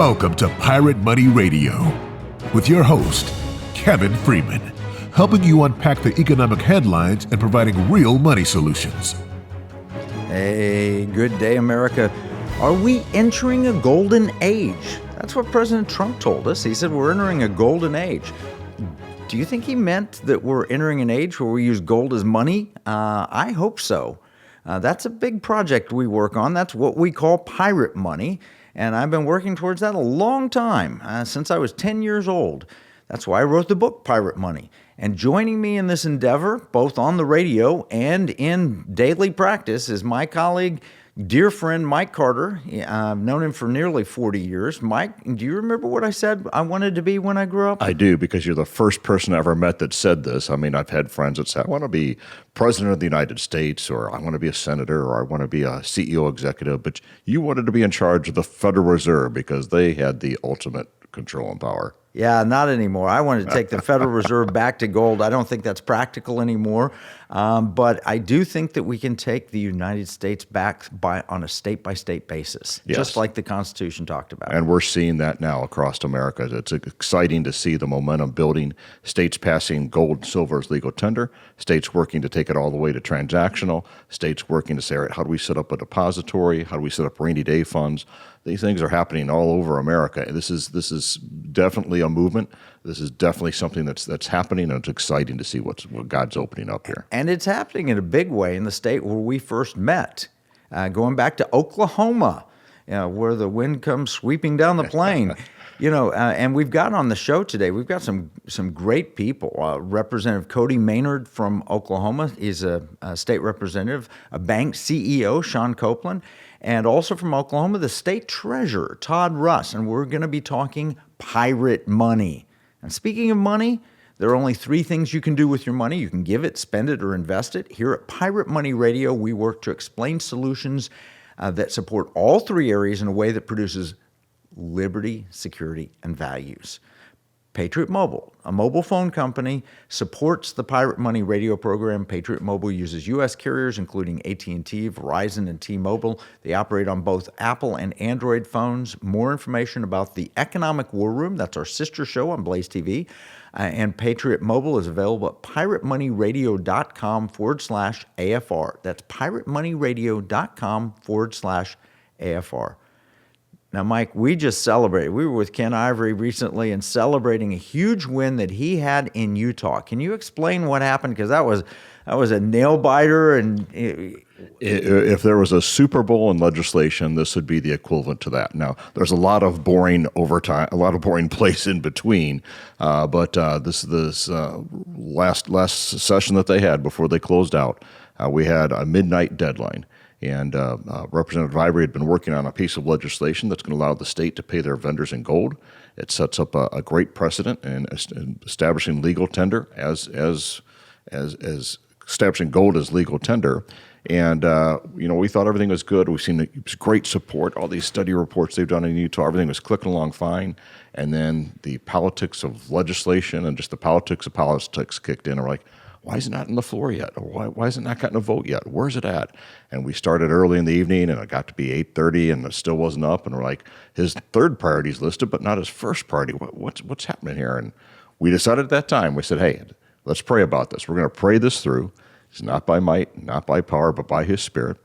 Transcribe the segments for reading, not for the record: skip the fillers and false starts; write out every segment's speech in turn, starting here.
Welcome to Pirate Money Radio with your host, Kevin Freeman, helping you unpack the economic headlines and providing real money solutions. Hey, good day, America. Are we entering a golden age? That's what President Trump told us. He said we're entering a golden age. Do you think he meant that we're entering an age where we use gold as money? I hope so. That's a big project we work on. That's what we call pirate money. And I've been working towards that a long time, since I was 10 years old. That's why I wrote the book, Pirate Money. And joining me in this endeavor, both on the radio and in daily practice, is my colleague, dear friend, Mike Carter. I've known him for nearly 40 years. Mike, do you remember what I said I wanted to be when I grew up? I do, because you're the first person I ever met that said this. I mean, I've had friends that say, I want to be president of the United States, or I want to be a senator, or I want to be a CEO executive. But you wanted to be in charge of the Federal Reserve because they had the ultimate control and power. Yeah, not anymore. I want to take the Federal Reserve back to gold. I don't think that's practical anymore. But I do think that we can take the United States back on a state-by-state basis, yes, just like the Constitution talked about. And we're seeing that now across America. It's exciting to see the momentum building, states passing gold and silver as legal tender, states working to take it all the way to transactional, states working to say, all right, how do we set up a depository? How do we set up rainy day funds? These things are happening all over America. This is definitely a movement. This is definitely something that's happening, and it's exciting to see what God's opening up here. And it's happening in a big way in the state where we first met, going back to Oklahoma, where the wind comes sweeping down the plain. And we've got on the show today, we've got some great people. Representative Cody Maynard from Oklahoma is a state representative, a bank CEO, Sean Kouplen, and also from Oklahoma, the state treasurer, Todd Russ. And we're going to be talking pirate money. And speaking of money, there are only three things you can do with your money. You can give it, spend it, or invest it. Here at Pirate Money Radio, we work to explain solutions that support all three areas in a way that produces liberty, security, and values. Patriot Mobile, a mobile phone company, supports the Pirate Money Radio program. Patriot Mobile uses U.S. carriers, including AT&T, Verizon, and T-Mobile. They operate on both Apple and Android phones. More information about the Economic War Room, that's our sister show on Blaze TV, and Patriot Mobile is available at piratemoneyradio.com/AFR. That's piratemoneyradio.com/AFR. Now, Mike, we just celebrated. We were with Ken Ivory recently and celebrating a huge win that he had in Utah. Can you explain what happened? Because that was a nail biter. And if there was a Super Bowl in legislation, this would be the equivalent to that. Now, there's a lot of boring overtime, a lot of boring plays in between. But this last session that they had before they closed out, we had a midnight deadline. And Representative Ivory had been working on a piece of legislation that's going to allow the state to pay their vendors in gold. It sets up a great precedent in establishing legal tender as establishing gold as legal tender. And we thought everything was good. We've seen great support. All these study reports they've done in Utah, everything was clicking along fine. And then the politics of legislation and just the politics of politics kicked in. And we're like, why is it not on the floor yet? Or why has it not gotten a vote yet? Where's it at? And we started early in the evening, and it got to be 8:30, and it still wasn't up. And we're like, his third priority is listed, but not his first priority. What's happening here? And we decided at that time, we said, hey, let's pray about this. We're going to pray this through. It's not by might, not by power, but by his Spirit.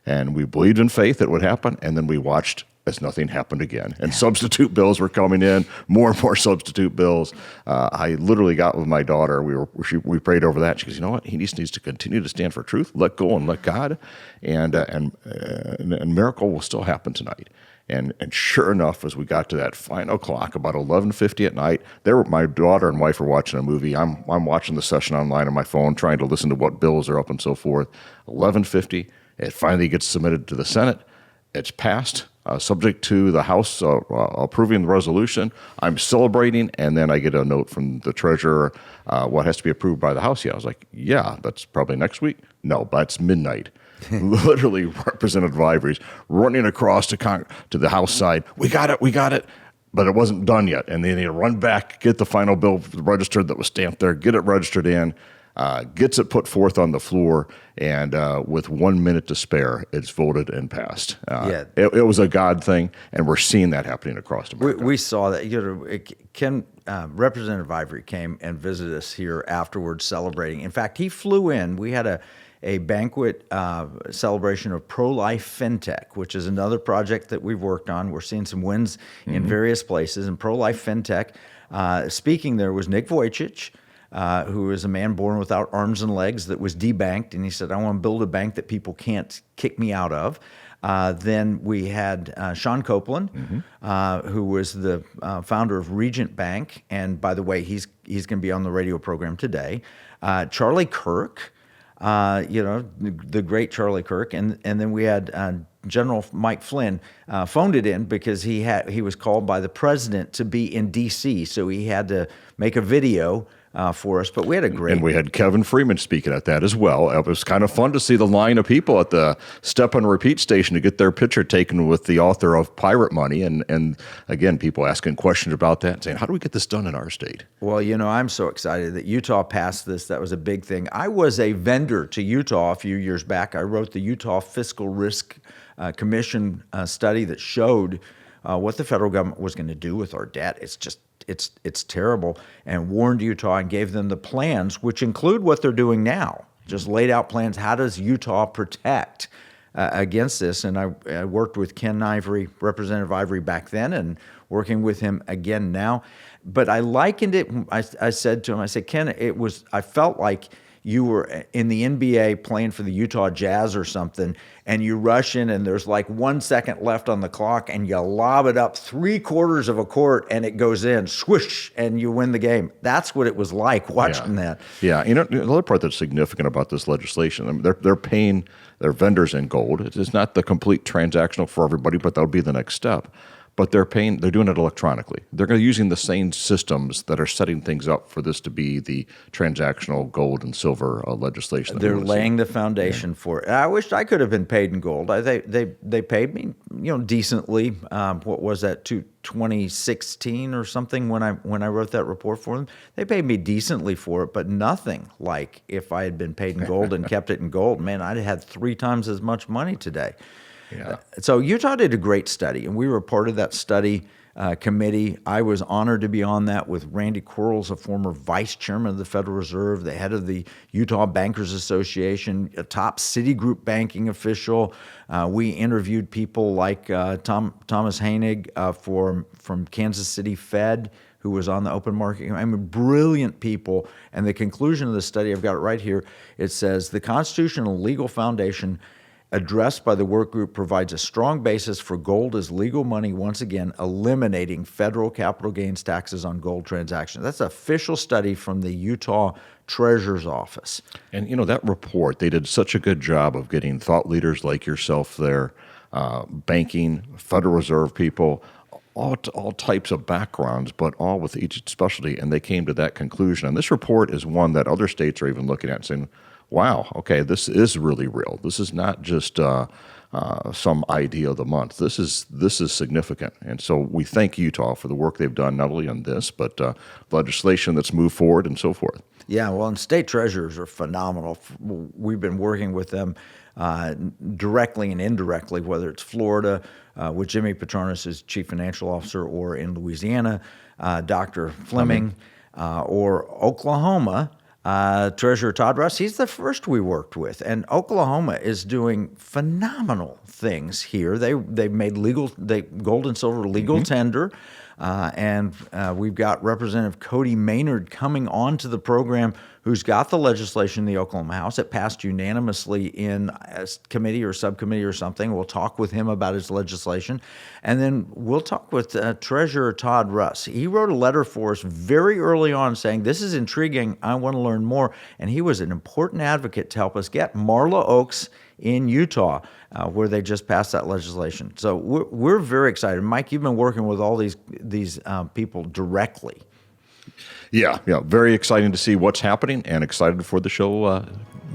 And we believed in faith it would happen, and then we watched as nothing happened again. And substitute bills were coming in, more and more substitute bills. I literally got with my daughter. We prayed over that. She goes, you know what? He needs to continue to stand for truth, let go and let God, and miracle will still happen tonight. And sure enough, as we got to that final clock, about 11:50 at night, my daughter and wife were watching a movie. I'm watching the session online on my phone, trying to listen to what bills are up and so forth. 11:50, it finally gets submitted to the Senate. It's passed, subject to the House approving the resolution. I'm celebrating, and then I get a note from the treasurer, what has to be approved by the House. Yeah, I was like, yeah, that's probably next week. No, that's midnight. Literally, Representative Ivory's running across to the House side. We got it. But it wasn't done yet. And they need to run back, get the final bill registered that was stamped there, get it registered in. gets it put forth on the floor, and with 1 minute to spare, it's voted and passed. It was a God thing, and we're seeing that happening across America. We saw that. Representative Ivory came and visited us here afterwards celebrating. In fact, he flew in. We had a banquet celebration of pro-life fintech, which is another project that we've worked on. We're seeing some wins in various places. And pro-life fintech, speaking there was Nick Vujicic, who is a man born without arms and legs that was debanked. And he said, I want to build a bank that people can't kick me out of. Then we had Sean Kouplen, who was the founder of Regent Bank. And by the way, he's going to be on the radio program today. Charlie Kirk, the great Charlie Kirk. And then we had General Mike Flynn phoned it in because he was called by the president to be in D.C., so he had to make a video for us, but we had a great... And we had Kevin Freeman speaking at that as well. It was kind of fun to see the line of people at the Step and Repeat station to get their picture taken with the author of Pirate Money. And again, people asking questions about that and saying, how do we get this done in our state? Well, I'm so excited that Utah passed this. That was a big thing. I was a vendor to Utah a few years back. I wrote the Utah Fiscal Risk Commission study that showed what the federal government was going to do with our debt. It's terrible, and warned Utah and gave them the plans, which include what they're doing now. Just laid out plans. How does Utah protect against this? And I worked with Ken Ivory, Representative Ivory back then, and working with him again now. But I likened it. I said to him, I said, Ken, I felt like you were in the NBA playing for the Utah Jazz or something, and you rush in and there's like 1 second left on the clock and you lob it up 3/4 of a court and it goes in, swish, and you win the game. That's what it was like watching that. Yeah, the other part that's significant about this legislation, I mean, they're paying their vendors in gold. It's not the complete transactional for everybody, but that'll be the next step. But they're doing it electronically. They're going to using the same systems that are setting things up for this to be the transactional gold and silver legislation. They're laying the foundation for it. I wished I could have been paid in gold. They paid me, decently. What was that, 2016 or something when I wrote that report for them? They paid me decently for it, but nothing like if I had been paid in gold and kept it in gold. Man, I'd have had 3 times as much money today. Yeah. So Utah did a great study, and we were part of that study committee. I was honored to be on that with Randy Quarles, a former vice chairman of the Federal Reserve, the head of the Utah Bankers Association, a top Citigroup banking official. We interviewed people like Thomas Hainig from Kansas City Fed, who was on the open market. I mean, brilliant people. And the conclusion of the study, I've got it right here. It says, the constitutional legal foundation addressed by the work group provides a strong basis for gold as legal money, once again eliminating federal capital gains taxes on gold transactions. That's an official study from the Utah Treasurer's Office. And that report, they did such a good job of getting thought leaders like yourself there, banking, Federal Reserve people, all types of backgrounds, but all with each specialty, and they came to that conclusion. And this report is one that other states are even looking at and saying, wow, okay, this is really real. This is not just some idea of the month. This is significant. And so we thank Utah for the work they've done, not only on this, but legislation that's moved forward and so forth. Yeah, well, and state treasurers are phenomenal. We've been working with them directly and indirectly, whether it's Florida with Jimmy Petronas as chief financial officer, or in Louisiana, Dr. Fleming, or Oklahoma, Treasurer Todd Russ. He's the first we worked with, and Oklahoma is doing phenomenal things here. They made gold and silver legal tender, and we've got Representative Cody Maynard coming onto the program, who's got the legislation in the Oklahoma House. It passed unanimously in a committee or subcommittee or something. We'll talk with him about his legislation. And then we'll talk with Treasurer Todd Russ. He wrote a letter for us very early on saying, this is intriguing, I want to learn more. And he was an important advocate to help us get Marla Oaks in Utah, where they just passed that legislation. So we're very excited. Mike, you've been working with all these people directly. Yeah, very exciting to see what's happening, and excited for the show.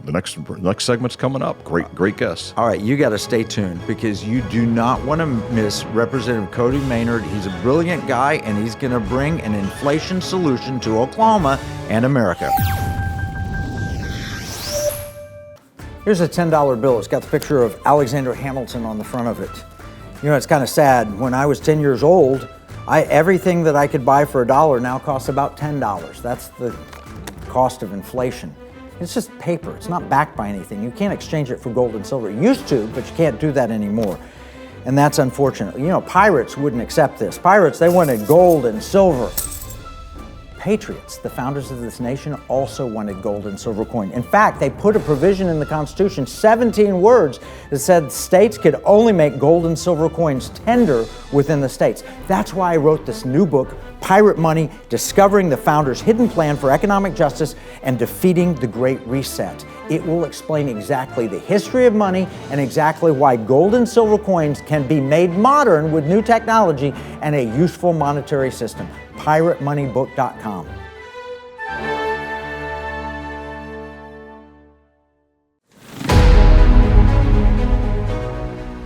The next segment's coming up. Great guests. All right, you got to stay tuned, because you do not want to miss Representative Cody Maynard. He's a brilliant guy, and he's going to bring an inflation solution to Oklahoma and America. Here's a $10 bill. It's got the picture of Alexander Hamilton on the front of it. You know, it's kind of sad. When I was 10 years old, everything that I could buy for $1 now costs about $10. That's the cost of inflation. It's just paper. It's not backed by anything. You can't exchange it for gold and silver. You used to, but you can't do that anymore. And that's unfortunate. You know, pirates wouldn't accept this. Pirates, they wanted gold and silver. Patriots, the founders of this nation, also wanted gold and silver coin. In fact, they put a provision in the Constitution, 17 words, that said states could only make gold and silver coins tender within the states. That's why I wrote this new book, Pirate Money, Discovering the Founders' Hidden Plan for Economic Justice and Defeating the Great Reset. It will explain exactly the history of money and exactly why gold and silver coins can be made modern with new technology and a useful monetary system. PirateMoneyBook.com.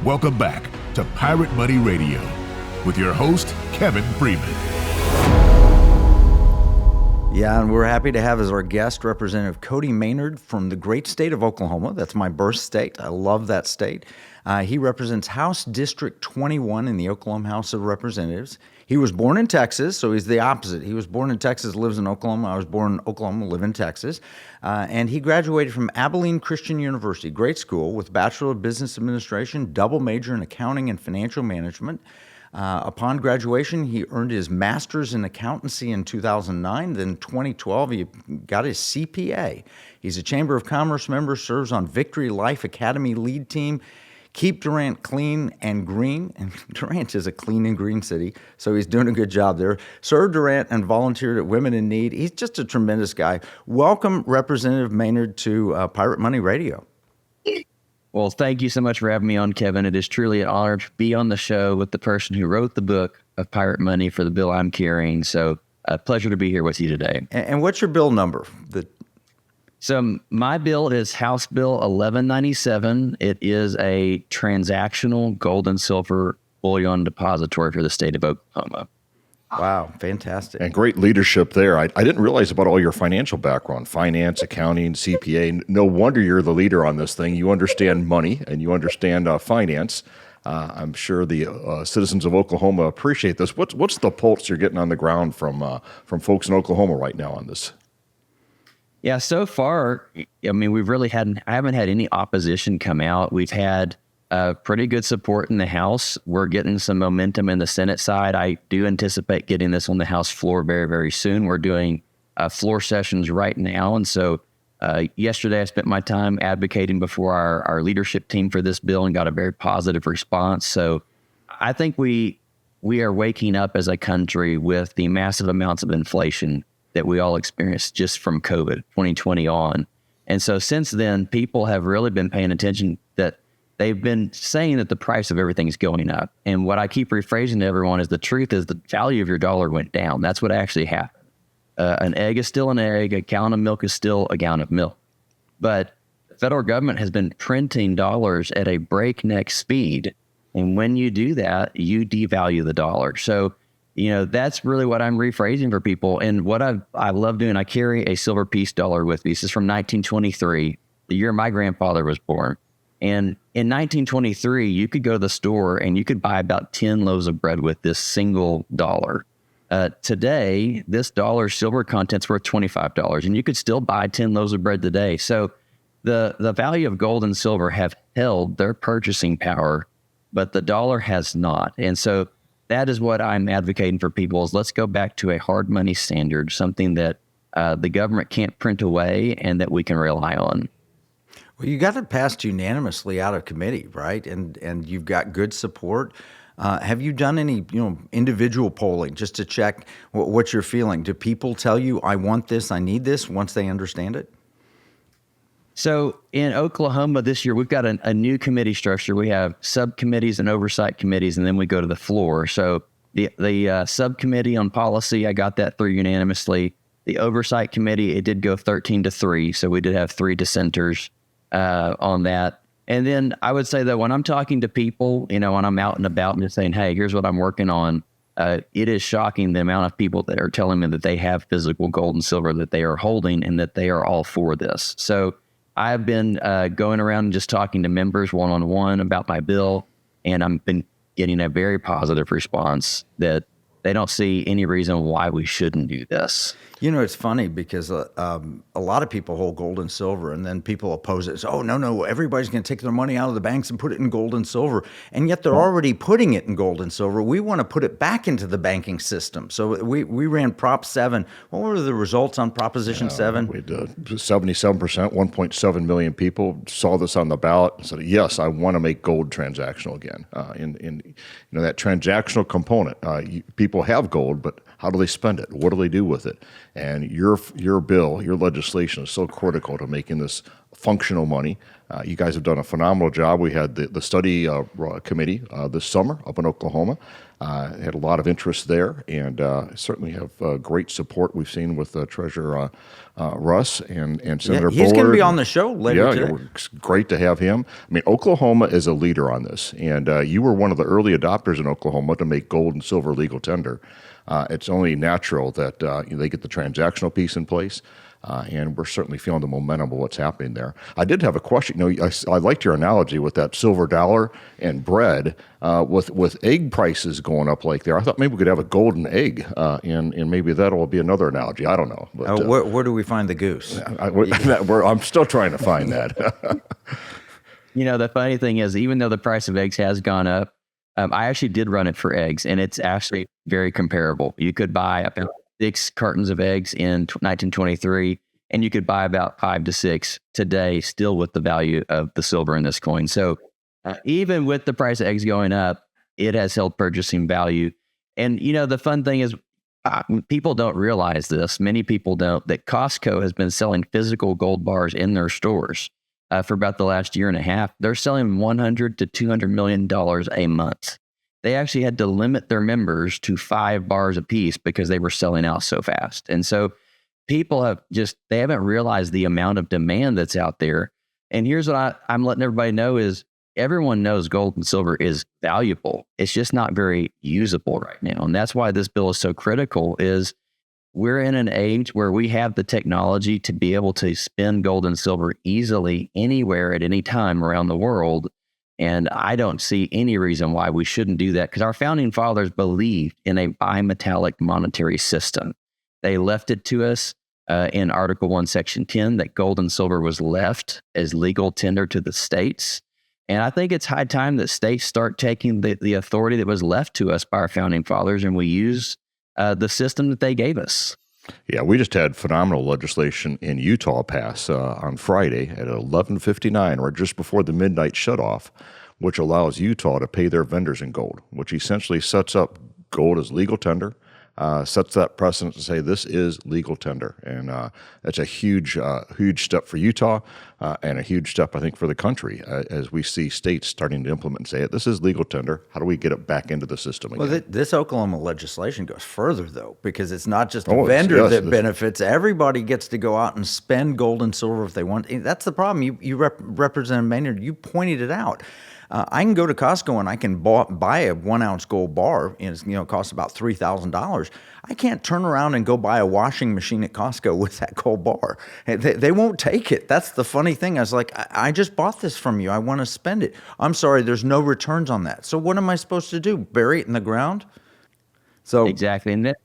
Welcome back to Pirate Money Radio with your host, Kevin Freeman. Yeah, and we're happy to have as our guest Representative Cody Maynard from the great state of Oklahoma. That's my birth state. I love that state. He represents House District 21 in the Oklahoma House of Representatives. He was born in Texas, so he's the opposite. He was born in Texas, lives in Oklahoma. I was born in Oklahoma, live in Texas. And he graduated from Abilene Christian University, great school, with Bachelor of Business Administration, double major in accounting and financial management. Upon graduation, he earned his master's in accountancy in 2009. Then 2012, he got his CPA. He's a Chamber of Commerce member, serves on Victory Life Academy lead team, Keep Durant Clean and Green. And Durant is a clean and green city, so he's doing a good job there. Served Durant and volunteered at Women in Need. He's just a tremendous guy. Welcome, Representative Maynard, to Pirate Money Radio. Well, thank you so much for having me on, Kevin. It is truly an honor to be on the show with the person who wrote the book of Pirate Money for the bill I'm carrying. So a pleasure to be here with you today. And what's your bill number? So my bill is House Bill 1197. It is a transactional gold and silver bullion depository for the state of Oklahoma. Wow, fantastic. And great leadership there. I didn't realize about all your financial background, finance, accounting, CPA. No wonder you're the leader on this thing. You understand money and you understand finance. I'm sure the citizens of Oklahoma appreciate this. What's the pulse you're getting on the ground from folks in Oklahoma right now on this? Yeah, so far, I mean, I haven't had any opposition come out. We've had pretty good support in the House. We're getting some momentum in the Senate side. I do anticipate getting this on the House floor very, very soon. We're doing floor sessions right now. And so yesterday I spent my time advocating before our leadership team for this bill and got a very positive response. So I think we are waking up as a country with the massive amounts of inflation that we all experienced just from COVID 2020 on. And so since then, people have really been paying attention that they've been saying that the price of everything is going up. And what I keep rephrasing to everyone is the truth is the value of your dollar went down. That's what actually happened. An egg is still an egg. A gallon of milk is still a gallon of milk. But the federal government has been printing dollars at a breakneck speed. And when you do that, you devalue the dollar. So, you know, that's really what I'm rephrasing for people. And what I love doing, I carry a silver piece dollar with me. This is from 1923, the year my grandfather was born. And in 1923, you could go to the store and you could buy about 10 loaves of bread with this single dollar. Today, this dollar silver content's worth $25, and you could still buy 10 loaves of bread today. So the value of gold and silver have held their purchasing power, but the dollar has not. And so that is what I'm advocating for people is let's go back to a hard money standard, something that the government can't print away and that we can rely on. Well, you got it passed unanimously out of committee, right? And you've got good support. Have you done any, individual polling just to check what you're feeling? Do people tell you, I want this, I need this, once they understand it? So in Oklahoma this year, we've got a new committee structure. We have subcommittees and oversight committees, and then we go to the floor. So the subcommittee on policy, I got that through unanimously. The oversight committee, it did go 13-3. So we did have 3 dissenters on that. And then I would say that when I'm talking to people, when I'm out and about and just saying, hey, here's what I'm working on, it is shocking the amount of people that are telling me that they have physical gold and silver that they are holding and that they are all for this. So I've been going around and just talking to members one-on-one about my bill, and I've been getting a very positive response that they don't see any reason why we shouldn't do this. You know, it's funny because a lot of people hold gold and silver, and then people oppose it. So, oh, no, everybody's going to take their money out of the banks and put it in gold and silver. And yet they're already putting it in gold and silver. We want to put it back into the banking system. So we ran Prop 7. What were the results on Proposition 7? We did 77%, 1.7 million people saw this on the ballot and said, yes, I want to make gold transactional again. In that transactional component, people have gold, but how do they spend it? What do they do with it? And your bill, your legislation is so critical to making this functional money. You guys have done a phenomenal job. We had the study committee this summer up in Oklahoma. Had a lot of interest there, and certainly have great support we've seen with Treasurer Russ and Senator Bullard. He's going to be on the show later today. It's great to have him. I mean, Oklahoma is a leader on this, and you were one of the early adopters in Oklahoma to make gold and silver legal tender. It's only natural that they get the transactional piece in place, and we're certainly feeling the momentum of what's happening there. I did have a question. I liked your analogy with that silver dollar and bread. With egg prices going up like there, I thought maybe we could have a golden egg, and maybe that will be another analogy. I don't know. But, where do we find the goose? I'm still trying to find that. The funny thing is, even though the price of eggs has gone up, I actually did run it for eggs, and it's actually very comparable. You could buy about 6 cartons of eggs in 1923, and you could buy about 5 to 6 today, still with the value of the silver in this coin. So even with the price of eggs going up, it has held purchasing value. And, the fun thing is people don't realize this. Many people don't, that Costco has been selling physical gold bars in their stores. For about the last year and a half. They're selling $100 to $200 million a month. They actually had to limit their members to 5 bars apiece because they were selling out so fast. And so people they haven't realized the amount of demand that's out there. And here's what I'm letting everybody know is everyone knows gold and silver is valuable. It's just not very usable right now. And that's why this bill is so critical is we're in an age where we have the technology to be able to spend gold and silver easily anywhere at any time around the world. And I don't see any reason why we shouldn't do that because our founding fathers believed in a bimetallic monetary system. They left it to us in Article 1, Section 10 that gold and silver was left as legal tender to the states. And I think it's high time that states start taking the authority that was left to us by our founding fathers and we use the system that they gave us. Yeah, we just had phenomenal legislation in Utah pass on Friday at 11:59, or just before the midnight shutoff, which allows Utah to pay their vendors in gold, which essentially sets up gold as legal tender, sets that precedent to say this is legal tender. And that's a huge step for Utah and a huge step, I think, for the country as we see states starting to implement and say, this is legal tender. How do we get it back into the system again? Well, this Oklahoma legislation goes further, though, because it's not just a vendor that benefits. Everybody gets to go out and spend gold and silver if they want. That's the problem. You Representative Maynard, you pointed it out. I can go to Costco and I can buy a 1-ounce gold bar, and it costs about $3,000. I can't turn around and go buy a washing machine at Costco with that gold bar. They won't take it. That's the funny thing. I was like, I just bought this from you. I want to spend it. I'm sorry, there's no returns on that. So what am I supposed to do? Bury it in the ground? So exactly, and that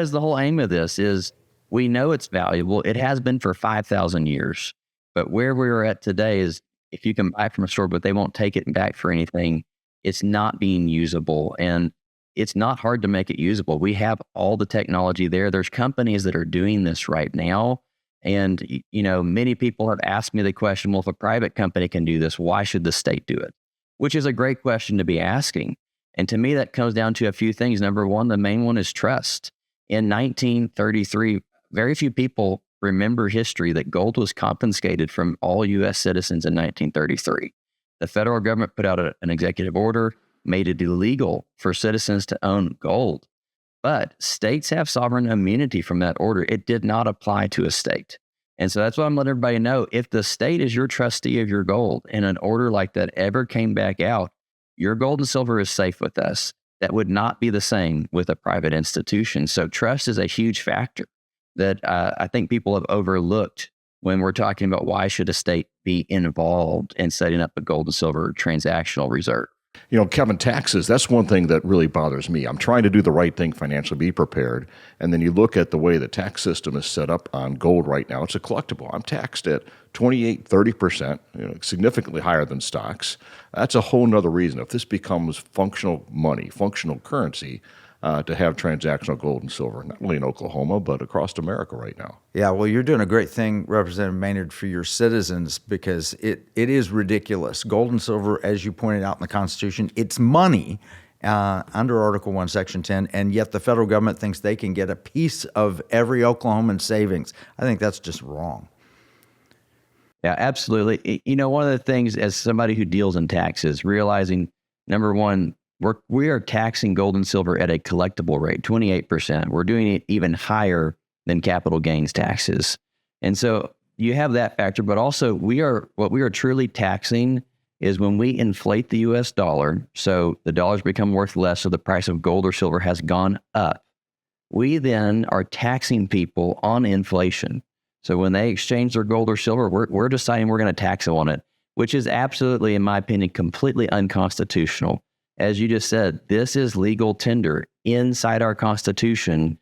is the whole aim of this. Is we know it's valuable. It has been for 5,000 years, but where we're at today is, if you can buy it from a store, but they won't take it back for anything, it's not being usable. And it's not hard to make it usable. We have all the technology there. There's companies that are doing this right now. And, many people have asked me the question, well, if a private company can do this, why should the state do it? Which is a great question to be asking. And to me, that comes down to a few things. Number one, the main one is trust. In 1933, very few people remember history that gold was confiscated from all U.S. citizens in 1933. The federal government put out an executive order, made it illegal for citizens to own gold. But states have sovereign immunity from that order. It did not apply to a state. And so that's what I'm letting everybody know. If the state is your trustee of your gold and an order like that ever came back out, your gold and silver is safe with us. That would not be the same with a private institution. So trust is a huge factor that I think people have overlooked when we're talking about why should a state be involved in setting up a gold and silver transactional reserve. Kevin, taxes, that's one thing that really bothers me. I'm trying to do the right thing financially, be prepared. And then you look at the way the tax system is set up on gold right now. It's a collectible. I'm taxed at 28, 30%, significantly higher than stocks. That's a whole nother reason. If this becomes functional money, functional currency, to have transactional gold and silver, not only in Oklahoma, but across America right now. Yeah, well, you're doing a great thing, Representative Maynard, for your citizens, because it is ridiculous. Gold and silver, as you pointed out in the Constitution, it's money under Article 1, Section 10, and yet the federal government thinks they can get a piece of every Oklahoman savings. I think that's just wrong. Yeah, absolutely. One of the things, as somebody who deals in taxes, realizing, number one, we are taxing gold and silver at a collectible rate, 28%. We're doing it even higher than capital gains taxes. And so you have that factor, but also what we are truly taxing is when we inflate the US dollar, so the dollars become worth less, so the price of gold or silver has gone up. We then are taxing people on inflation. So when they exchange their gold or silver, we're deciding we're going to tax them on it, which is absolutely, in my opinion, completely unconstitutional. As you just said, this is legal tender inside our Constitution.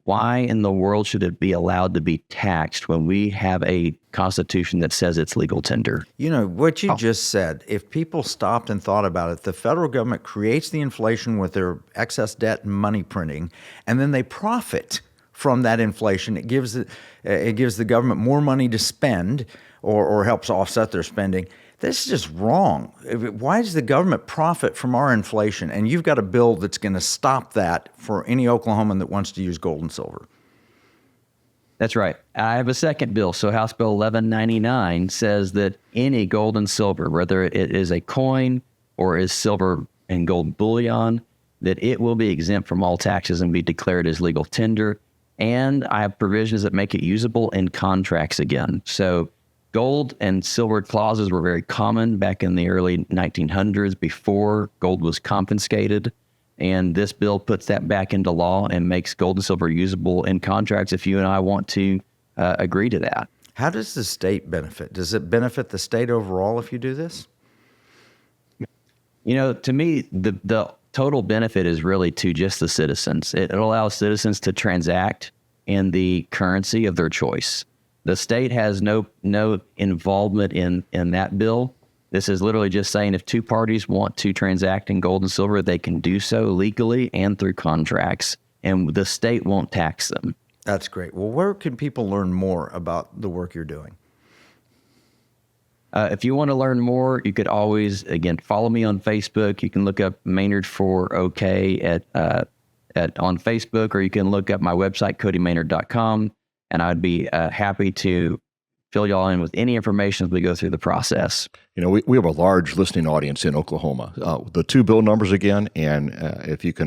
Why in the world should it be allowed to be taxed when we have a Constitution that says it's legal tender? What you just said, if people stopped and thought about it, the federal government creates the inflation with their excess debt and money printing, and then they profit from that inflation. It gives the government more money to spend or helps offset their spending. This is just wrong. Why does the government profit from our inflation? And you've got a bill that's going to stop that for any Oklahoman that wants to use gold and silver. That's right. I have a second bill. So House Bill 1199 says that any gold and silver, whether it is a coin or is silver and gold bullion, that it will be exempt from all taxes and be declared as legal tender. And I have provisions that make it usable in contracts again. So gold and silver clauses were very common back in the early 1900s before gold was confiscated. And this bill puts that back into law and makes gold and silver usable in contracts if you and I want to agree to that. How does the state benefit? Does it benefit the state overall if you do this? To me, the total benefit is really to just the citizens. It allows citizens to transact in the currency of their choice. The state has no involvement in that bill. This is literally just saying if two parties want to transact in gold and silver, they can do so legally and through contracts, and the state won't tax them. That's great. Well, where can people learn more about the work you're doing? If you want to learn more, you could always, again, follow me on Facebook. You can look up Maynard for OK on Facebook, or you can look up my website, codymaynard.com. And I'd be happy to fill y'all in with any information as we go through the process. We have a large listening audience in Oklahoma. The two bill numbers again, and if you can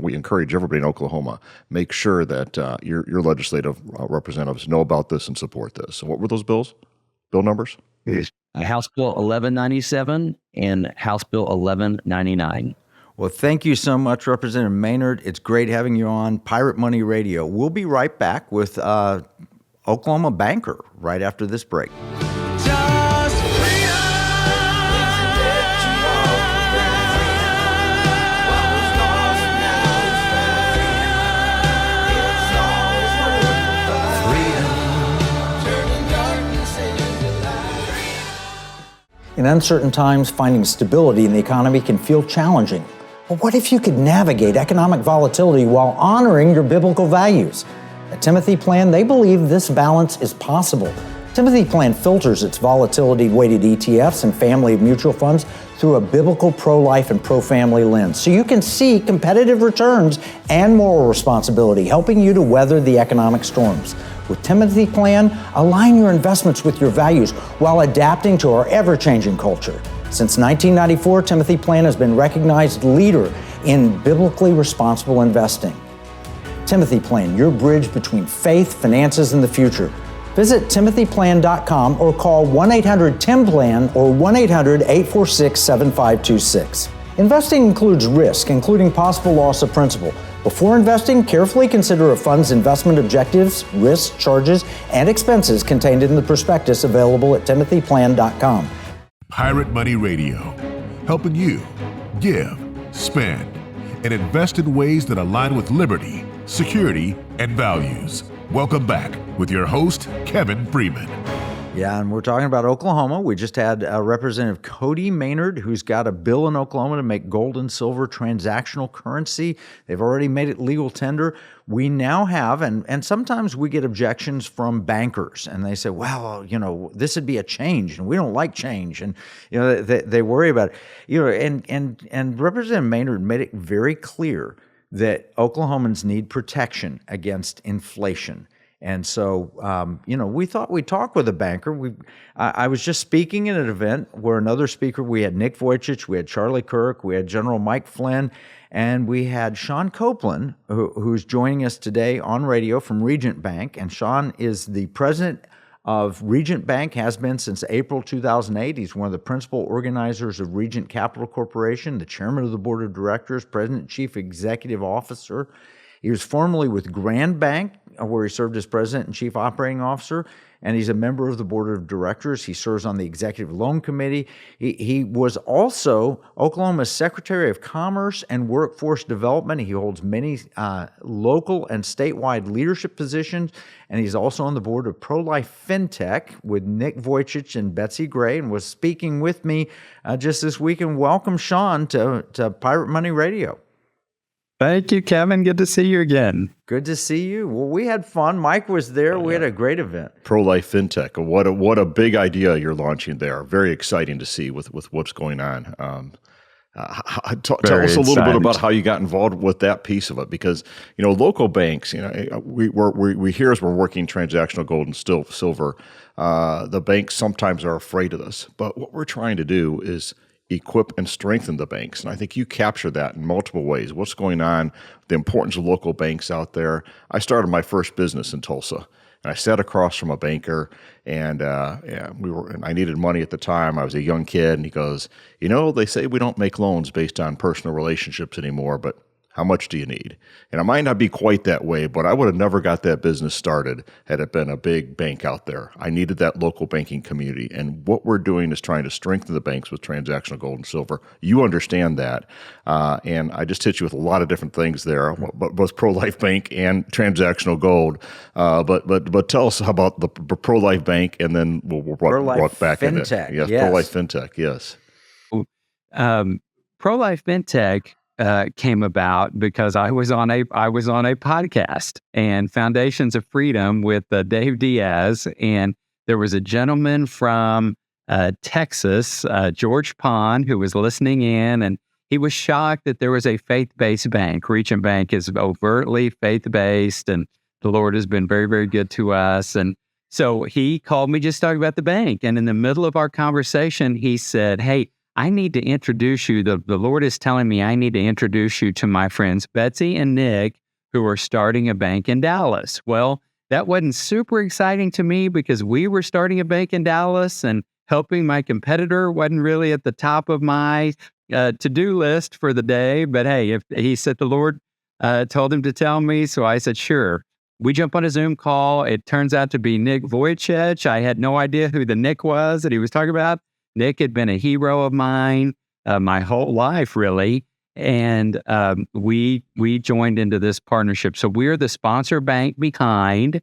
we encourage everybody in Oklahoma, make sure that your legislative representatives know about this and support this. So what were those bill numbers? House Bill 1197 and House Bill 1199. Well, thank you so much, Representative Maynard. It's great having you on Pirate Money Radio. We'll be right back with Oklahoma Banker right after this break. In uncertain times, finding stability in the economy can feel challenging. But what if you could navigate economic volatility while honoring your biblical values? At Timothy Plan, they believe this balance is possible. Timothy Plan filters its volatility-weighted ETFs and family of mutual funds through a biblical pro-life and pro-family lens, so you can see competitive returns and moral responsibility, helping you to weather the economic storms. With Timothy Plan, align your investments with your values while adapting to our ever-changing culture. Since 1994, Timothy Plan has been recognized leader in biblically responsible investing. Timothy Plan, your bridge between faith, finances, and the future. Visit timothyplan.com or call 1-800-TIM-PLAN or 1-800-846-7526. Investing includes risk, including possible loss of principal. Before investing, carefully consider a fund's investment objectives, risks, charges, and expenses contained in the prospectus available at timothyplan.com. Pirate Money Radio, helping you give, spend, and invest in ways that align with liberty, security, and values. Welcome back with your host, Kevin Freeman. Yeah, and we're talking about Oklahoma. We just had Representative Cody Maynard, who's got a bill in Oklahoma to make gold and silver transactional currency. They've already made it legal tender. We now have, and sometimes we get objections from bankers, and they say, well, this would be a change, and we don't like change, and they worry about it. And Representative Maynard made it very clear that Oklahomans need protection against inflation. And so, we thought we'd talk with a banker. I was just speaking at an event where another speaker, we had Nick Vujicic, we had Charlie Kirk, we had General Mike Flynn, and we had Sean Kouplen, who's joining us today on radio from Regent Bank. And Sean is the president of Regent Bank, has been since April 2008. He's one of the principal organizers of Regent Capital Corporation, the chairman of the board of directors, president and chief executive officer. He was formerly with Grand Bank, where he served as president and chief operating officer, and he's a member of the board of directors. He serves on the executive loan committee. He was also Oklahoma's Secretary of Commerce and Workforce Development. He holds many local and statewide leadership positions, and he's also on the board of Pro-Life FinTech with Nick Vujicic and Betsy Gray, and was speaking with me just this week. And welcome, Sean, to Pirate Money Radio. Thank you, Kevin. Good to see you again. Good to see you. Well, we had fun. Mike was there. We had a great event. Pro-Life FinTech. What a big idea you're launching there. Very exciting to see with what's going on. Tell us a little bit about how you got involved with that piece of it, because local banks. We hear as we're working transactional gold and silver, the banks sometimes are afraid of this. But what we're trying to do is equip and strengthen the banks. And I think you capture that in multiple ways. What's going on, the importance of local banks out there. I started my first business in Tulsa, and I sat across from a banker, and I needed money at the time. I was a young kid, and he goes, they say we don't make loans based on personal relationships anymore, but how much do you need? And it might not be quite that way, but I would have never got that business started had it been a big bank out there. I needed that local banking community. And what we're doing is trying to strengthen the banks with transactional gold and silver. You understand that. And I just hit you with a lot of different things there, both Pro-Life Bank and transactional gold. But tell us about the Pro-Life Bank, and then we'll walk back into it. Yes, Pro-Life FinTech, yes. Pro-Life FinTech came about because I was on a podcast, and Foundations of Freedom with Dave Diaz, and there was a gentleman from Texas, George Pond, who was listening in, and he was shocked that there was a faith-based bank. Regent Bank is overtly faith-based, and the Lord has been very, very good to us. And so he called me just talking about the bank, and in the middle of our conversation, he said, "Hey, I need to introduce you. The Lord is telling me I need to introduce you to my friends Betsy and Nick, who are starting a bank in Dallas." Well, that wasn't super exciting to me because we were starting a bank in Dallas, and helping my competitor wasn't really at the top of my to-do list for the day. But hey, if he said the Lord told him to tell me, so I said, sure. We jump on a Zoom call. It turns out to be Nick Vujicic. I had no idea who the Nick was that he was talking about. Nick had been a hero of mine my whole life, really, and we joined into this partnership. So we're the sponsor bank behind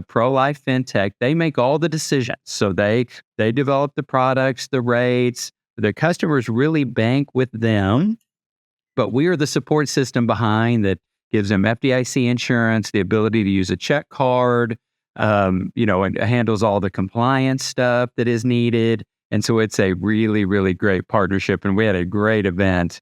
Pro-Life FinTech. They make all the decisions. So they develop the products, the rates. The customers really bank with them, but we are the support system behind that gives them FDIC insurance, the ability to use a check card, and handles all the compliance stuff that is needed. And so it's a really, really great partnership. And we had a great event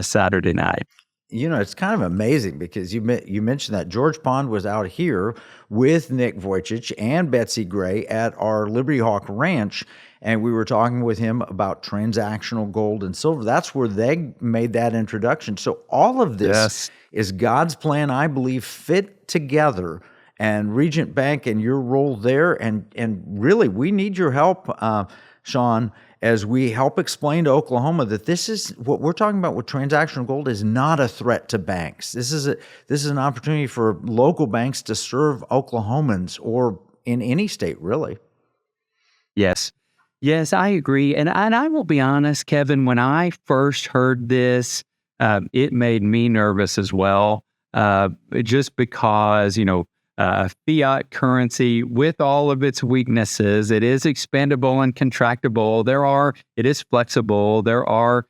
Saturday night. It's kind of amazing because you mentioned that George Pond was out here with Nick Vujicic and Betsy Gray at our Liberty Hawk Ranch, and we were talking with him about transactional gold and silver. That's where they made that introduction. So all of this is God's plan, I believe, fit together. And Regent Bank and your role there, and really, we need your help, Sean, as we help explain to Oklahoma that this is what we're talking about with transactional gold is not a threat to banks. This is an opportunity for local banks to serve Oklahomans or in any state, really. Yes. Yes, I agree. And I will be honest, Kevin, when I first heard this, it made me nervous as well, just because, fiat currency, with all of its weaknesses, it is expandable and contractible. It is flexible. There are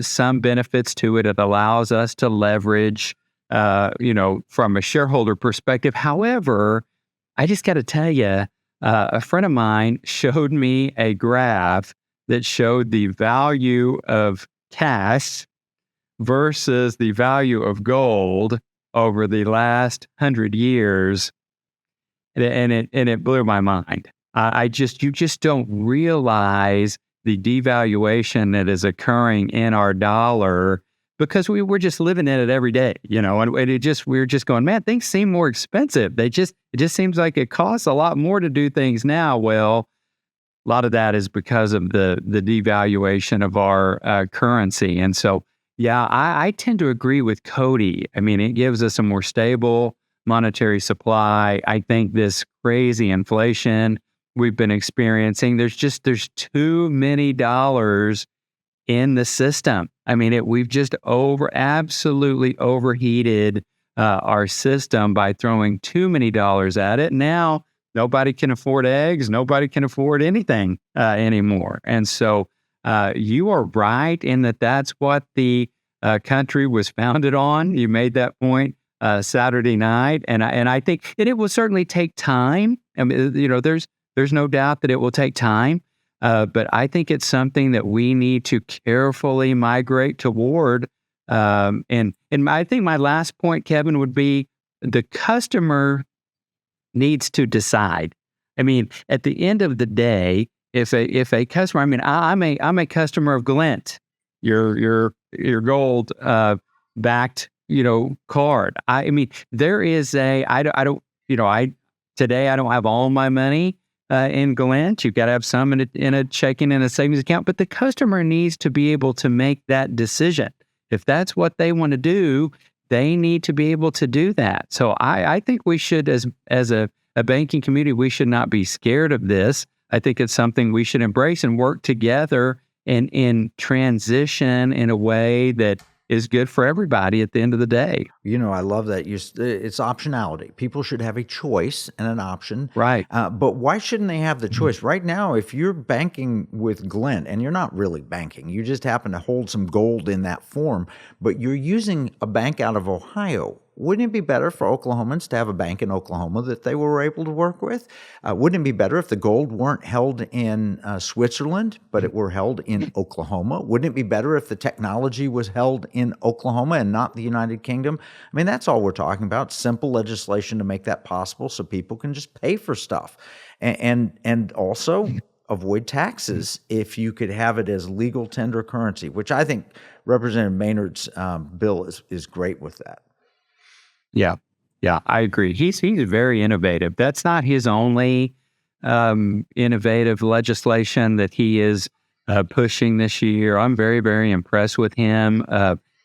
some benefits to it. It allows us to leverage, from a shareholder perspective. However, I just got to tell you, a friend of mine showed me a graph that showed the value of cash versus the value of gold over the last 100 years, and it blew my mind. You just don't realize the devaluation that is occurring in our dollar, because we're just living in it every day, and we're just going, man, things seem more expensive. It just seems like it costs a lot more to do things now. Well, a lot of that is because of the devaluation of our currency. And so, yeah, I tend to agree with Cody. I mean, it gives us a more stable monetary supply. I think this crazy inflation we've been experiencing, there's too many dollars in the system. I mean, we've just absolutely overheated our system by throwing too many dollars at it. Now, nobody can afford eggs. Nobody can afford anything anymore. And so you are right in that's what the country was founded on. You made that point Saturday night. And I think it will certainly take time. I mean, there's no doubt that it will take time. But I think it's something that we need to carefully migrate toward. And I think my last point, Kevin, would be the customer needs to decide. I mean, at the end of the day, if a customer, I mean, I'm a customer of Glint, your gold backed card. I mean, there is today I don't have all my money in Glint. You've got to have some in a checking and a savings account, but the customer needs to be able to make that decision. If that's what they want to do, they need to be able to do that. So I think we should, as a banking community, we should not be scared of this. I think it's something we should embrace and work together in transition in a way that is good for everybody at the end of the day. I love that. It's optionality. People should have a choice and an option. Right. But why shouldn't they have the choice? Right now, if you're banking with Glint, and you're not really banking, you just happen to hold some gold in that form, but you're using a bank out of Ohio, wouldn't it be better for Oklahomans to have a bank in Oklahoma that they were able to work with? Wouldn't it be better if the gold weren't held in Switzerland, but it were held in Oklahoma? Wouldn't it be better if the technology was held in Oklahoma and not the United Kingdom? I mean, that's all we're talking about, simple legislation to make that possible so people can just pay for stuff. And also avoid taxes if you could have it as legal tender currency, which I think Representative Maynard's bill is great with that. Yeah, I agree. He's very innovative. That's not his only innovative legislation that he is pushing this year. I'm very, very impressed with him.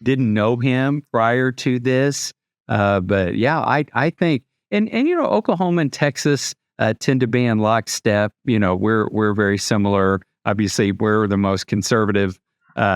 Didn't know him prior to this, but yeah, I think, and Oklahoma and Texas tend to be in lockstep. We're very similar. Obviously, we're the most conservative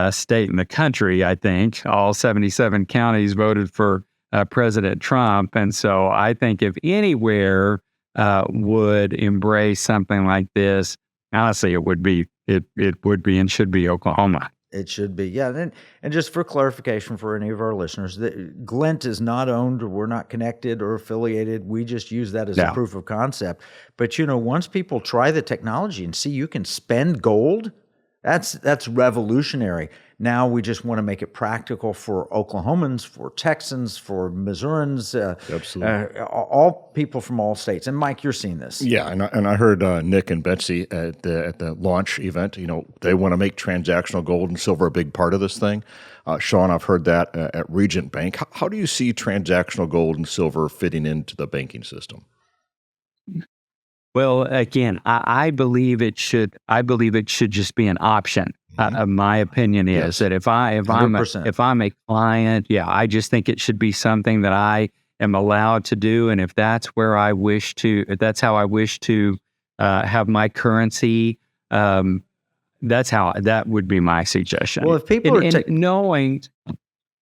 state in the country. I think all 77 counties voted for President Trump. And so I think if anywhere would embrace something like this, honestly, it would be and should be Oklahoma. It should be, yeah. And just for clarification for any of our listeners, Glint is not owned, or we're not connected or affiliated. We just use that as a proof of concept. But once people try the technology and see you can spend gold, that's revolutionary. Now we just want to make it practical for Oklahomans, for Texans, for Missourians, absolutely, all people from all states. And Mike, you're seeing this. Yeah, and I heard Nick and Betsy at the launch event. They want to make transactional gold and silver a big part of this thing. Sean, I've heard that at Regent Bank. How do you see transactional gold and silver fitting into the banking system? Well, again, I believe it should. I believe it should just be an option. My opinion is that if I'm 100%. a client, I just think it should be something that I am allowed to do, and if that's where I wish to, if that's how I wish to have my currency, that would be my suggestion. Well, if people If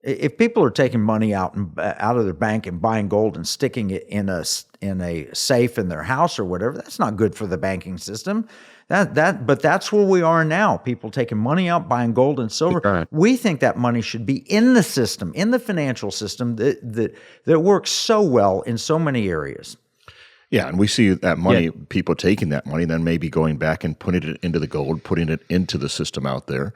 if people are taking money out of their bank and buying gold and sticking it in a safe in their house or whatever, that's not good for the banking system. But that's where we are now. People taking money out, buying gold and silver. Right. We think that money should be in the system, in the financial system that works so well in so many areas. Yeah, and we see that money, people taking that money, then maybe going back and putting it into the gold, putting it into the system out there.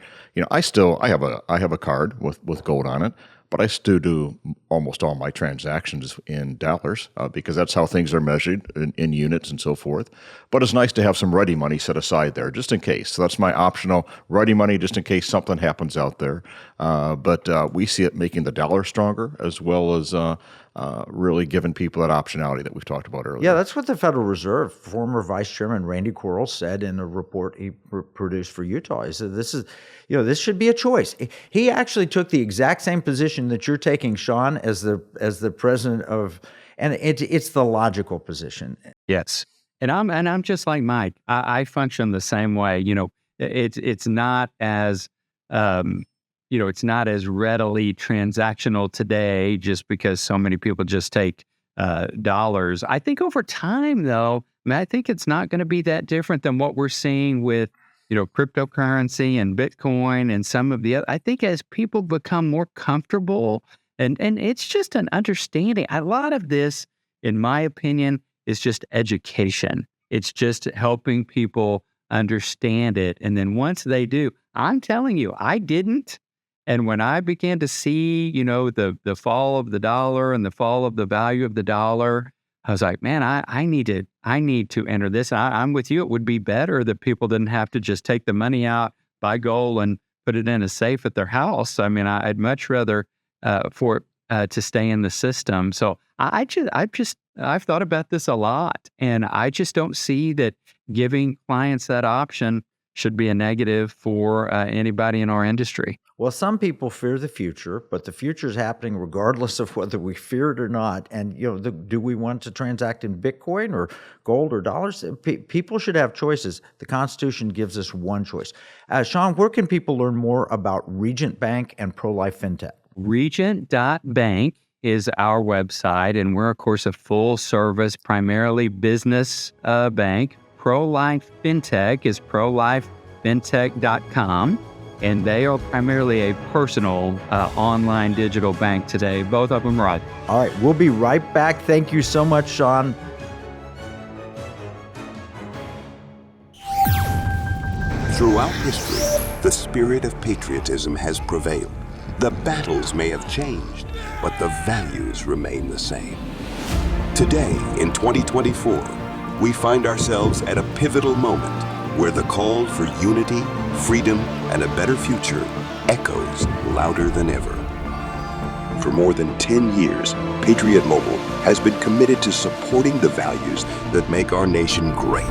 I have a card with gold on it, but I still do almost all my transactions in dollars because that's how things are measured in units and so forth. But it's nice to have some ready money set aside there just in case. So that's my optional ready money just in case something happens out there. But we see it making the dollar stronger as well as really giving people that optionality that we've talked about earlier. Yeah, that's what the Federal Reserve, former Vice Chairman Randy Quarles said in a report he produced for Utah. He said, this should be a choice. He actually took the exact same position that you're taking, Sean, as the president of, and it's the logical position. Yes. And I'm just like Mike. I function the same way. It's not as it's not as readily transactional today just because so many people just take dollars. I think over time, though, I think it's not going to be that different than what we're seeing with cryptocurrency and Bitcoin and some of the other. I think as people become more comfortable, and it's just an understanding. A lot of this, in my opinion, is just education. It's just helping people understand it. And then once they do, I'm telling you, I didn't. And when I began to see, the fall of the dollar and the fall of the value of the dollar, I was like, man, I need to enter this. I'm with you. It would be better that people didn't have to just take the money out, buy gold, and put it in a safe at their house. I mean, I'd much rather for it to stay in the system. So I've thought about this a lot, and I just don't see that giving clients that option should be a negative for anybody in our industry. Well, some people fear the future, but the future is happening regardless of whether we fear it or not. And, do we want to transact in Bitcoin or gold or dollars? People should have choices. The Constitution gives us one choice. Sean, where can people learn more about Regent Bank and Pro-Life FinTech? Regent.bank is our website, and we're, of course, a full-service, primarily business bank. Pro-Life FinTech is prolifefintech.com. And they are primarily a personal online digital bank today. Both of them right. All right, we'll be right back. Thank you so much, Sean. Throughout history, the spirit of patriotism has prevailed. The battles may have changed, but the values remain the same. Today, in 2024, we find ourselves at a pivotal moment where the call for unity, freedom, and a better future echoes louder than ever. For more than 10 years, Patriot Mobile has been committed to supporting the values that make our nation great.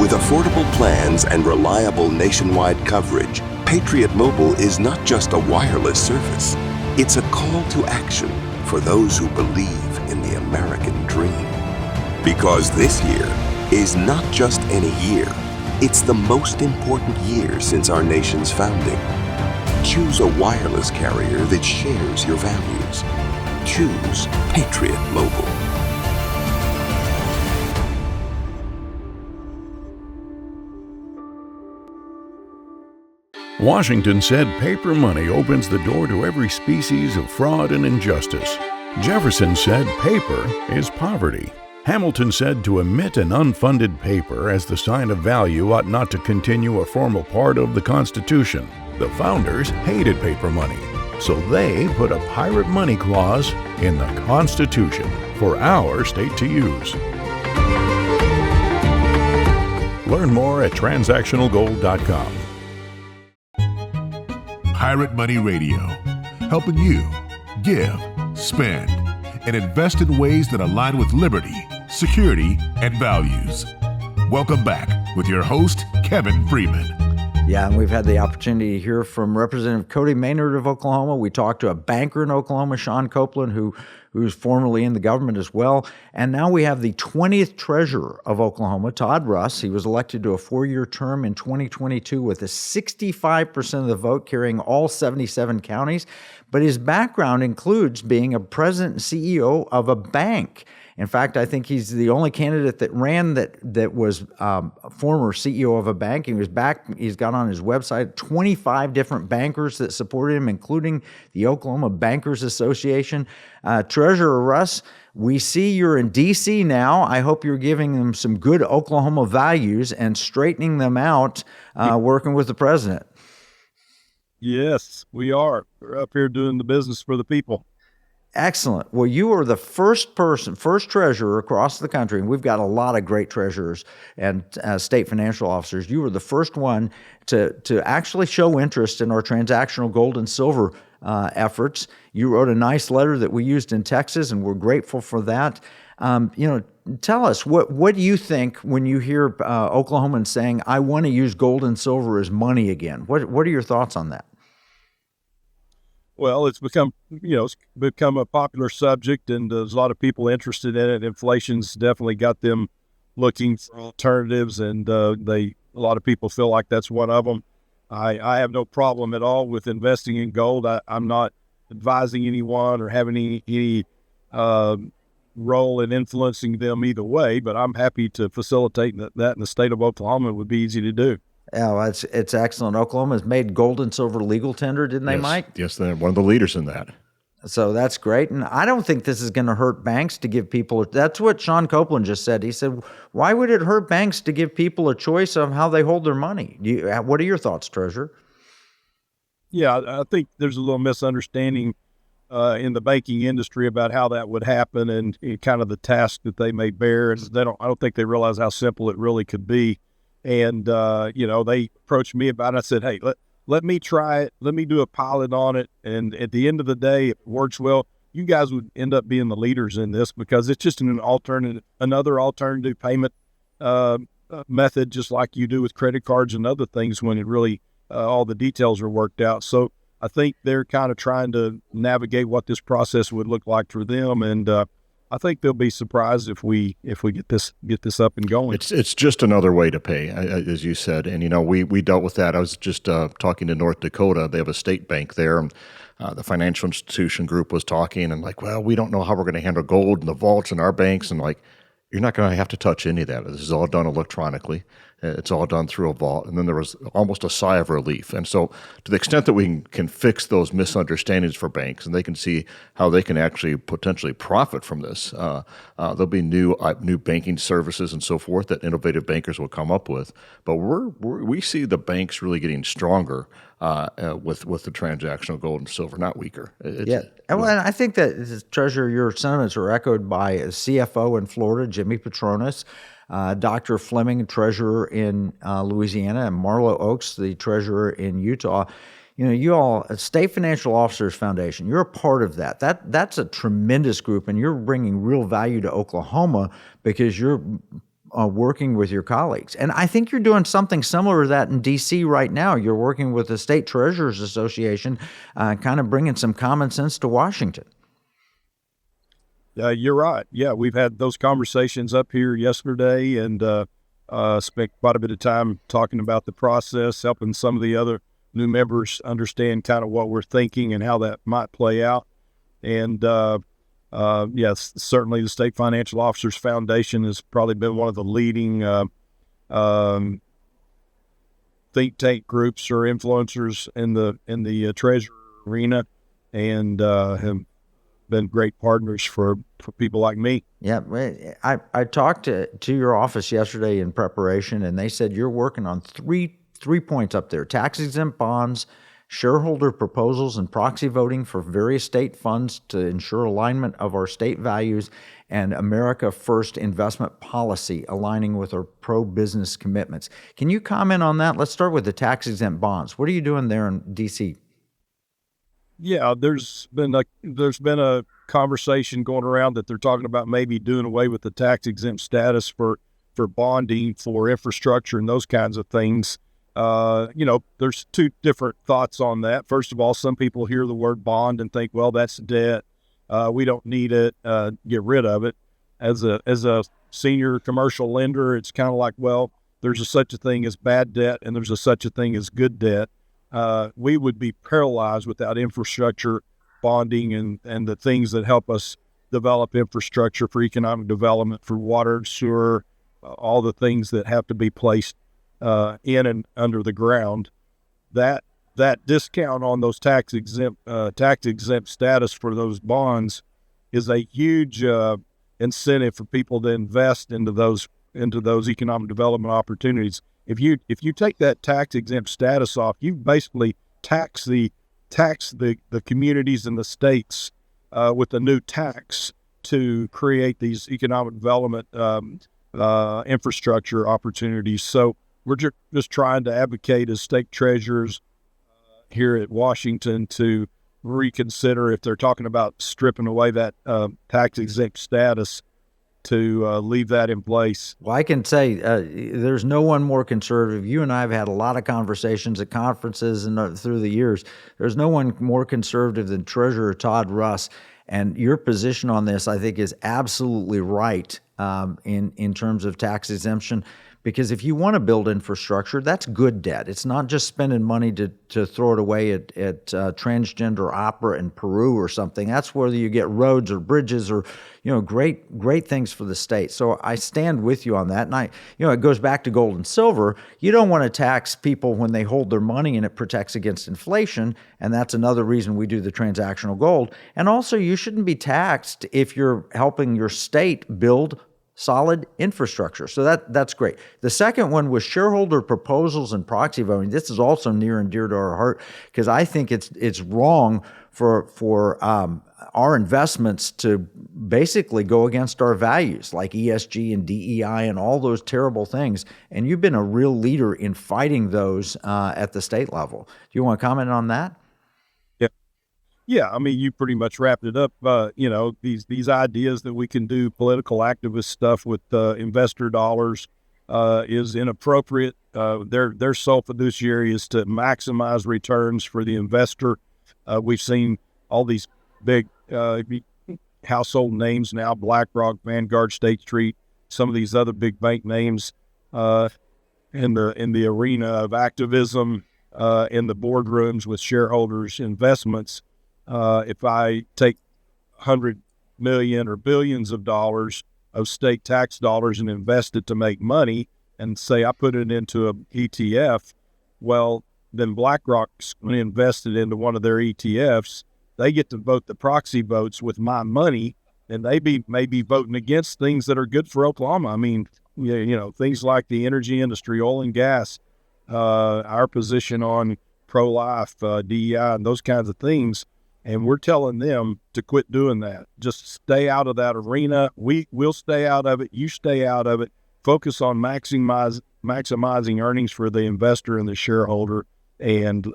With affordable plans and reliable nationwide coverage, Patriot Mobile is not just a wireless service. It's a call to action for those who believe in the American dream. Because this year is not just any year, it's the most important year since our nation's founding. Choose a wireless carrier that shares your values. Choose Patriot Mobile. Washington said paper money opens the door to every species of fraud and injustice. Jefferson said paper is poverty. Hamilton said to emit an unfunded paper as the sign of value ought not to continue a formal part of the Constitution. The founders hated paper money, so they put a pirate money clause in the Constitution for our state to use. Learn more at transactionalgold.com. Pirate Money Radio, helping you give, spend, and invest in ways that align with liberty, security, and values. Welcome back with your host, Kevin Freeman. Yeah, and we've had the opportunity to hear from Representative Cody Maynard of Oklahoma. We talked to a banker in Oklahoma, Sean Kouplen, who's formerly in the government as well. And now we have the 20th treasurer of Oklahoma, Todd Russ. He was elected to a 4-year term in 2022 with a 65% of the vote, carrying all 77 counties. But his background includes being a president and CEO of a bank. In fact, I think he's the only candidate that ran that was a former CEO of a bank. He was back. He's got on his website 25 different bankers that supported him, including the Oklahoma Bankers Association. Treasurer Russ, we see you're in D.C. now. I hope you're giving them some good Oklahoma values and straightening them out, working with the president. Yes, we are. We're up here doing the business for the people. Excellent. Well, you are the first treasurer across the country, and we've got a lot of great treasurers and state financial officers. You were the first one to actually show interest in our transactional gold and silver efforts. You wrote a nice letter that we used in Texas, and we're grateful for that. Tell us, what do you think when you hear Oklahomans saying, I want to use gold and silver as money again? What are your thoughts on that? Well, it's become a popular subject, and there's a lot of people interested in it. Inflation's definitely got them looking for alternatives, and a lot of people feel like that's one of them. I have no problem at all with investing in gold. I'm not advising anyone or having any role in influencing them either way, but I'm happy to facilitate that in the state of Oklahoma. It would be easy to do. Yeah, well, it's excellent. Oklahoma has made gold and silver legal tender, didn't they, Mike? Yes, they're one of the leaders in that. So that's great. And I don't think this is going to hurt banks to give people, that's what Sean Kouplen just said. He said, why would it hurt banks to give people a choice of how they hold their money? What are your thoughts, Treasurer? Yeah, I think there's a little misunderstanding in the banking industry about how that would happen and kind of the task that they may bear. And I don't think they realize how simple it really could be. And, they approached me about it. I said, hey, let me try it. Let me do a pilot on it. And at the end of the day, if it works well, you guys would end up being the leaders in this because it's just another alternative payment method, just like you do with credit cards and other things when it really all the details are worked out. So I think they're kind of trying to navigate what this process would look like for them. And I think they'll be surprised if we get this up and going. It's just another way to pay, as you said, and we dealt with that. I was just talking to North Dakota. They have a state bank there, and the financial institution group was talking, and well, we don't know how we're going to handle gold in the vaults in our banks, and you're not going to have to touch any of that. This is all done electronically. It's all done through a vault. And then there was almost a sigh of relief. And so to the extent that we can fix those misunderstandings for banks and they can see how they can actually potentially profit from this, there'll be new banking services and so forth that innovative bankers will come up with. But we see the banks really getting stronger with the transactional gold and silver, not weaker. And I think that, Treasurer, your sentiments are echoed by a CFO in Florida, Jimmy Petronas, Dr. Fleming, treasurer in Louisiana, and Marlo Oaks, the treasurer in Utah. You all, State Financial Officers Foundation, you're a part of that. That's a tremendous group, and you're bringing real value to Oklahoma because you're working with your colleagues. And I think you're doing something similar to that in D.C. right now. You're working with the State Treasurers Association, kind of bringing some common sense to Washington. You're right. Yeah, we've had those conversations up here yesterday and spent quite a bit of time talking about the process, helping some of the other new members understand kind of what we're thinking and how that might play out. And yes, certainly the State Financial Officers Foundation has probably been one of the leading think tank groups or influencers in the treasury arena, and have been great partners for people like me. Yeah, I talked to your office yesterday in preparation, and they said you're working on three points up there: tax-exempt bonds, shareholder proposals, and proxy voting for various state funds to ensure alignment of our state values, and America First investment policy aligning with our pro-business commitments. Can you comment on that? Let's start with the tax-exempt bonds. What are you doing there in D.C.? Yeah, there's been a conversation going around that they're talking about maybe doing away with the tax exempt status for bonding for infrastructure and those kinds of things. There's two different thoughts on that. First of all, some people hear the word bond and think, well, that's debt. We don't need it. Get rid of it. As a senior commercial lender, it's kind of like, well, there's such a thing as bad debt and there's such a thing as good debt. We would be paralyzed without infrastructure bonding and the things that help us develop infrastructure for economic development, for water, sewer, all the things that have to be placed in and under the ground. That discount on those tax exempt status for those bonds is a huge incentive for people to invest into those economic development opportunities. If you take that tax exempt status off, you basically tax the communities and the states with a new tax to create these economic development infrastructure opportunities. So we're just trying to advocate as state treasurers here at Washington to reconsider, if they're talking about stripping away that tax exempt status, to leave that in place. Well, I can say there's no one more conservative. You and I have had a lot of conversations at conferences and through the years. There's no one more conservative than Treasurer Todd Russ. And your position on this, I think, is absolutely right in terms of tax exemption. Because if you want to build infrastructure, that's good debt. It's not just spending money to throw it away at transgender opera in Peru or something. That's whether you get roads or bridges or, great things for the state. So I stand with you on that. And it goes back to gold and silver. You don't want to tax people when they hold their money, and it protects against inflation. And that's another reason we do the transactional gold. And also, you shouldn't be taxed if you're helping your state build solid infrastructure. So that's great. The second one was shareholder proposals and proxy voting. This is also near and dear to our heart, because I think it's wrong for our investments to basically go against our values like ESG and DEI and all those terrible things. And you've been a real leader in fighting those at the state level. Do you want to comment on that? Yeah, I mean, you pretty much wrapped it up. These ideas that we can do political activist stuff with investor dollars is inappropriate. Their sole fiduciary is to maximize returns for the investor. We've seen all these big household names now: BlackRock, Vanguard, State Street, some of these other big bank names in the arena of activism in the boardrooms with shareholders' investments. If I take 100 million or billions of dollars of state tax dollars and invest it to make money, and say I put it into an ETF, well, then BlackRock's going to invest it into one of their ETFs. They get to vote the proxy votes with my money, and they may be voting against things that are good for Oklahoma. I mean, things like the energy industry, oil and gas, our position on pro-life, DEI, and those kinds of things. And we're telling them to quit doing that. Just stay out of that arena. We'll stay out of it. You stay out of it. Focus on maximizing earnings for the investor and the shareholder, and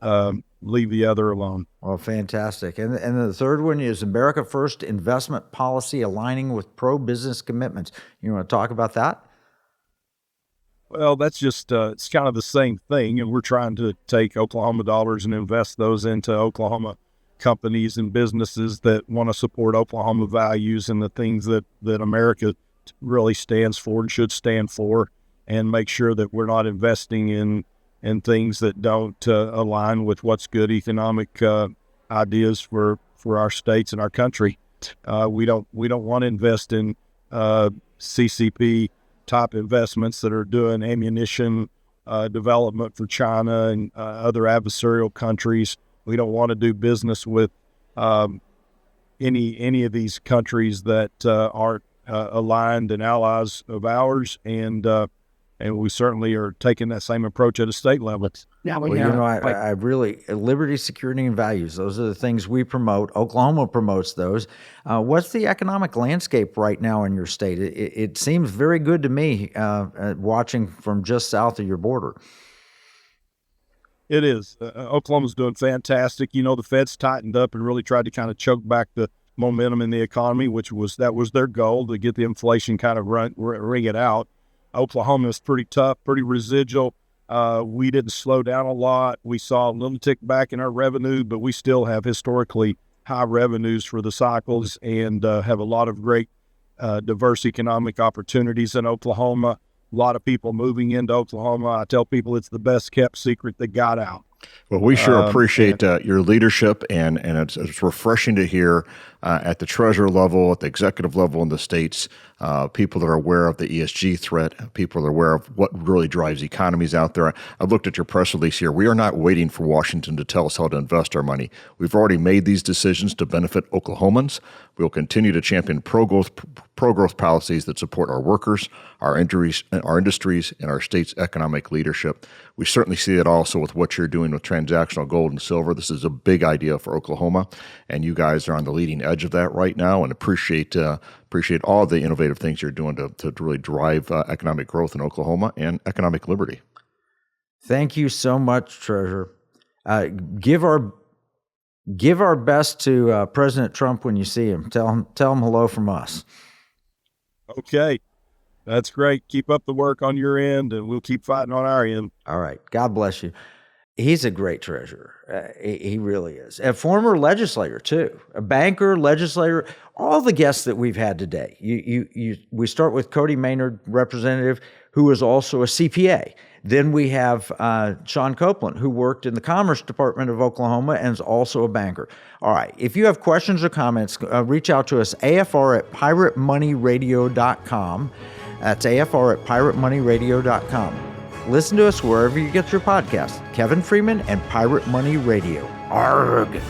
leave the other alone. Well, fantastic. And the third one is America First investment policy aligning with pro-business commitments. You want to talk about that? Well, that's just, it's kind of the same thing. And we're trying to take Oklahoma dollars and invest those into Oklahoma companies and businesses that want to support Oklahoma values and the things that America really stands for and should stand for, and make sure that we're not investing in things that don't align with what's good economic ideas for our states and our country. We don't want to invest in CCP type investments that are doing ammunition development for China and other adversarial countries. We don't want to do business with any of these countries that aren't aligned and allies of ours, and we certainly are taking that same approach at a state level. I really, liberty, security, and values, those are the things we promote. Oklahoma promotes those. What's the economic landscape right now in your state? It seems very good to me watching from just south of your border. It is. Oklahoma's doing fantastic. The Fed's tightened up and really tried to kind of choke back the momentum in the economy, that was their goal, to get the inflation kind of ring it out. Oklahoma is pretty tough, pretty residual. We didn't slow down a lot. We saw a little tick back in our revenue, but we still have historically high revenues for the cycles and have a lot of great diverse economic opportunities in Oklahoma. A lot of people moving into Oklahoma. I tell people it's the best kept secret that got out. Well, we sure appreciate your leadership, and it's refreshing to hear at the treasurer level, at the executive level in the states, people that are aware of the ESG threat, people that are aware of what really drives economies out there. I've looked at your press release here. We are not waiting for Washington to tell us how to invest our money. We've already made these decisions to benefit Oklahomans. We'll continue to champion pro-growth policies that support our workers, our industries, and our state's economic leadership. We certainly see it also with what you're doing with transactional gold and silver. This is a big idea for Oklahoma, and you guys are on the leading edge of that right now, and appreciate all the innovative things you're doing to really drive economic growth in Oklahoma and economic liberty. Thank you so much, Treasurer. Give our best to President Trump when you see him. Tell him hello from us. Okay. That's great. Keep up the work on your end, and we'll keep fighting on our end. All right. God bless you. He's a great treasurer. He really is. A former legislator, too. A banker, legislator, all the guests that we've had today. We start with Cody Maynard, representative, who is also a CPA. Then we have Sean Kouplen, who worked in the Commerce Department of Oklahoma and is also a banker. All right. If you have questions or comments, reach out to us, afr@piratemoneyradio.com. That's afr@piratemoneyradio.com. Listen to us wherever you get your podcasts. Kevin Freeman and Pirate Money Radio. Arrgh.